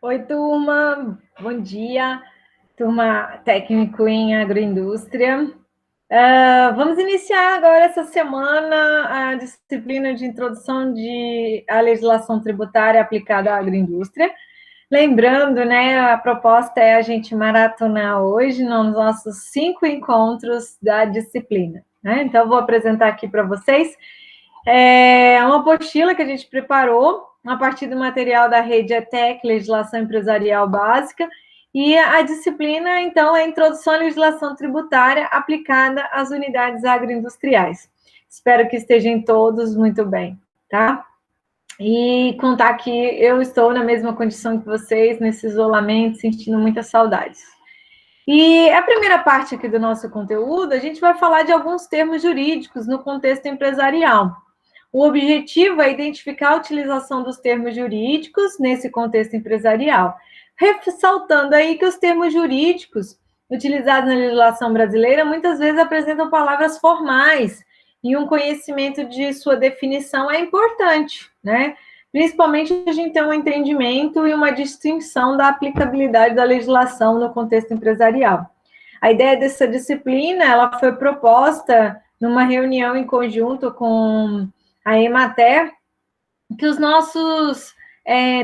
Oi, turma. Bom dia, turma técnico em agroindústria. Vamos iniciar agora essa semana a disciplina de introdução à legislação tributária aplicada à agroindústria. Lembrando, né, a proposta é a gente maratonar hoje nos nossos 5 encontros da disciplina, né? Então, eu vou apresentar aqui para vocês uma apostila que a gente preparou a partir do material da Rede ETEC, Legislação Empresarial Básica, e a disciplina, então, é a Introdução à Legislação Tributária aplicada às unidades agroindustriais. Espero que estejam todos muito bem, tá? E contar que eu estou na mesma condição que vocês, nesse isolamento, sentindo muitas saudades. E a primeira parte aqui do nosso conteúdo, a gente vai falar de alguns termos jurídicos no contexto empresarial. O objetivo é identificar a utilização dos termos jurídicos nesse contexto empresarial, ressaltando aí que os termos jurídicos utilizados na legislação brasileira muitas vezes apresentam palavras formais e um conhecimento de sua definição é importante, né? Principalmente a gente ter um entendimento e uma distinção da aplicabilidade da legislação no contexto empresarial. A ideia dessa disciplina, ela foi proposta numa reunião em conjunto com a Emater, que os nossos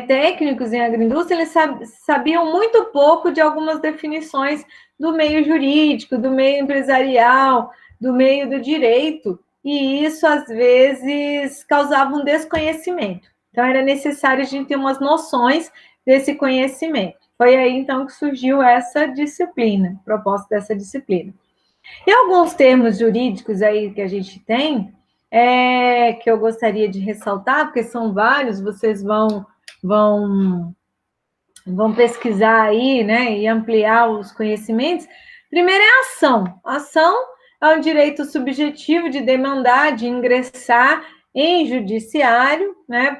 técnicos em agroindústria, eles sabiam muito pouco de algumas definições do meio jurídico, do meio empresarial, do meio do direito, e isso, às vezes, causava um desconhecimento. Então, era necessário a gente ter umas noções desse conhecimento. Foi aí, então, que surgiu essa disciplina, proposta dessa disciplina. E alguns termos jurídicos aí que a gente tem, que eu gostaria de ressaltar, porque são vários, vocês vão pesquisar aí, né, e ampliar os conhecimentos. Primeiro é a ação. A ação é um direito subjetivo de demandar, de ingressar em judiciário, né,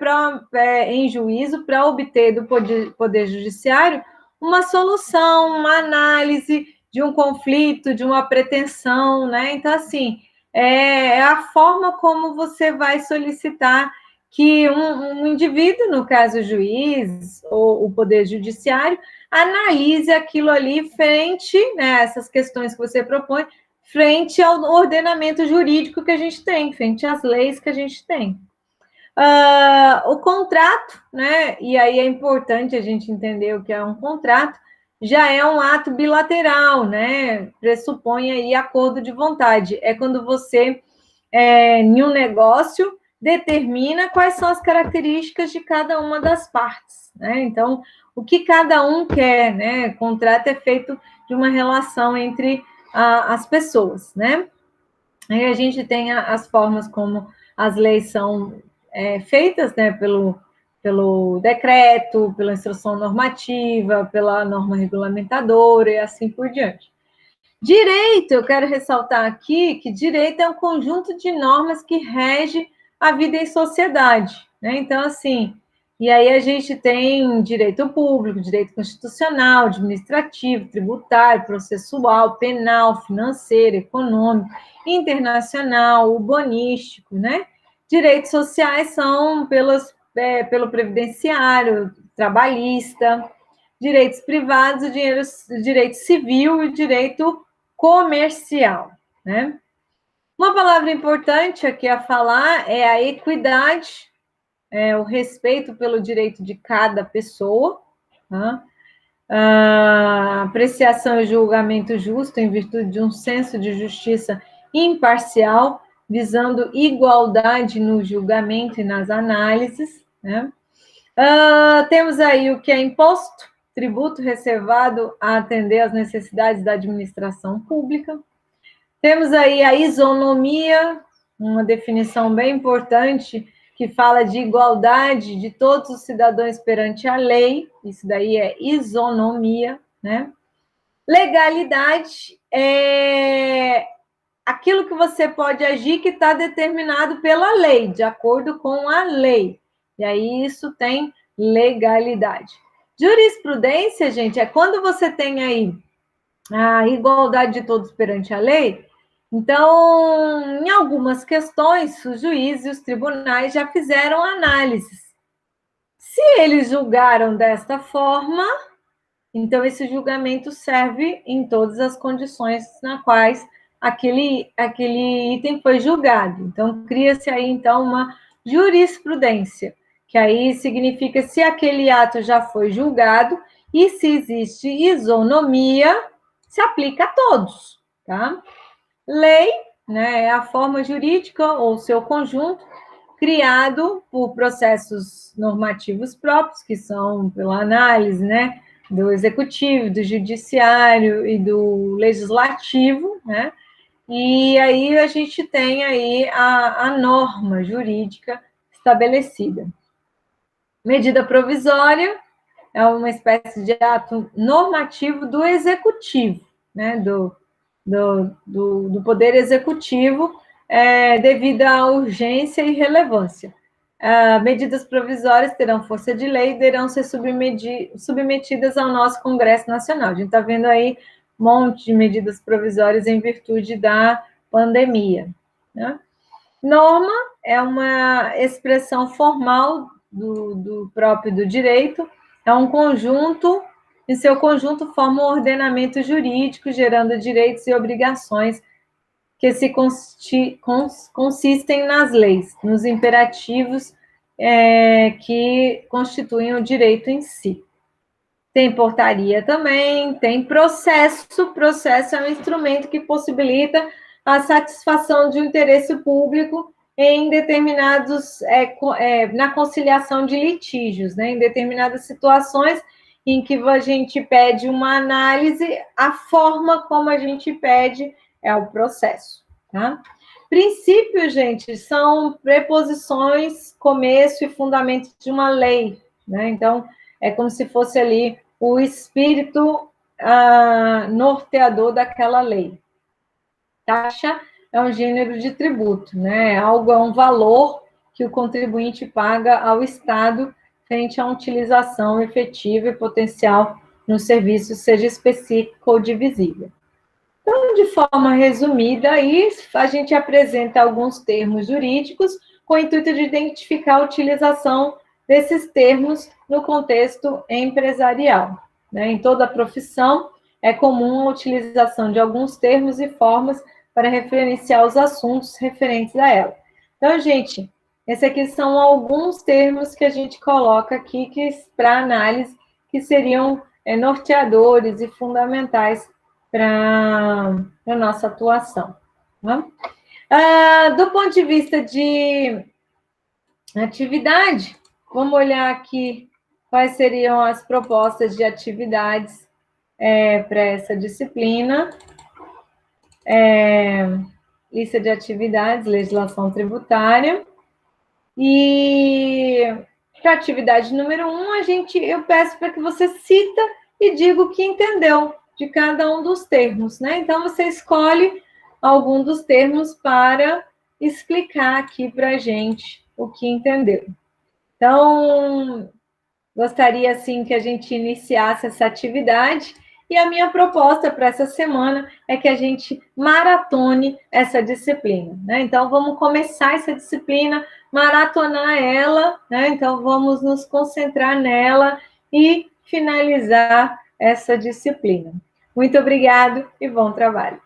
em juízo, para obter do poder judiciário uma solução, uma análise de um conflito, de uma pretensão, né? Então, assim, é a forma como você vai solicitar que um indivíduo, no caso o juiz ou o poder judiciário, analise aquilo ali frente, né, essas questões que você propõe, frente ao ordenamento jurídico que a gente tem, frente às leis que a gente tem. O contrato, né, e aí é importante a gente entender o que é um contrato, já é um ato bilateral, né, pressupõe aí acordo de vontade. É quando você, em um negócio, determina quais são as características de cada uma das partes, né? Então, o que cada um quer, né? O contrato é feito de uma relação entre as pessoas, né? Aí a gente tem as formas como as leis são feitas, né? Pelo decreto, pela instrução normativa, pela norma regulamentadora e assim por diante. Direito, eu quero ressaltar aqui que direito é um conjunto de normas que rege a vida em sociedade, né? Então, assim, e aí a gente tem direito público, direito constitucional, administrativo, tributário, processual, penal, financeiro, econômico, internacional, urbanístico, né? Direitos sociais são pelo previdenciário, trabalhista, direitos privados, o direito civil e o direito comercial, né? Uma palavra importante aqui a falar é a equidade, o respeito pelo direito de cada pessoa, tá? A apreciação e julgamento justo em virtude de um senso de justiça imparcial, visando igualdade no julgamento e nas análises, né? Temos aí o que é imposto, tributo reservado a atender às necessidades da administração pública. Temos aí a isonomia, uma definição bem importante, que fala de igualdade de todos os cidadãos perante a lei, isso daí é isonomia, né? Legalidade é aquilo que você pode agir que está determinado pela lei, de acordo com a lei. E aí isso tem legalidade. Jurisprudência, gente, é quando você tem aí a igualdade de todos perante a lei. Então, em algumas questões, os juízes e os tribunais já fizeram análises Se eles julgaram desta forma, então esse julgamento serve em todas as condições na quais aquele item foi julgado. Então, cria-se aí, então, uma jurisprudência, que aí significa se aquele ato já foi julgado e se existe isonomia, se aplica a todos, tá? Lei, né, é a forma jurídica ou seu conjunto criado por processos normativos próprios, que são pela análise, né, do executivo, do judiciário e do legislativo, né? E aí a gente tem aí a norma jurídica estabelecida. Medida provisória é uma espécie de ato normativo do executivo, né, do Poder Executivo, devido à urgência e relevância. Medidas provisórias terão força de lei e deverão ser submetidas ao nosso Congresso Nacional. A gente está vendo aí um monte de medidas provisórias em virtude da pandemia, né? Norma é uma expressão formal do próprio do direito, é um conjunto, em seu conjunto forma um ordenamento jurídico, gerando direitos e obrigações que se consistem nas leis, nos imperativos que constituem o direito em si. Tem portaria também, tem processo. Processo é um instrumento que possibilita a satisfação de um interesse público em determinados, na conciliação de litígios, né? Em determinadas situações em que a gente pede uma análise, a forma como a gente pede é o processo, tá? Princípios, gente, são preposições, começo e fundamento de uma lei, né? Então, é como se fosse ali o espírito norteador daquela lei. Taxa é um gênero de tributo, né? Algo é um valor que o contribuinte paga ao Estado frente à utilização efetiva e potencial no serviço, seja específico ou divisível. Então, de forma resumida, aí a gente apresenta alguns termos jurídicos com o intuito de identificar a utilização desses termos no contexto empresarial, né? Em toda a profissão, é comum a utilização de alguns termos e formas para referenciar os assuntos referentes a ela. Então, gente, esses aqui são alguns termos que a gente coloca aqui para análise, que seriam norteadores e fundamentais para a nossa atuação. Né? Do ponto de vista de atividade, vamos olhar aqui quais seriam as propostas de atividades para essa disciplina. Lista de atividades, legislação tributária. E para a atividade número 1, eu peço para que você cita e diga o que entendeu de cada um dos termos, né? Então, você escolhe algum dos termos para explicar aqui para a gente o que entendeu. Então, gostaria, assim, que a gente iniciasse essa atividade. E a minha proposta para essa semana é que a gente maratone essa disciplina, né? Então, vamos começar essa disciplina, maratonar ela, né? Então, vamos nos concentrar nela e finalizar essa disciplina. Muito obrigado e bom trabalho.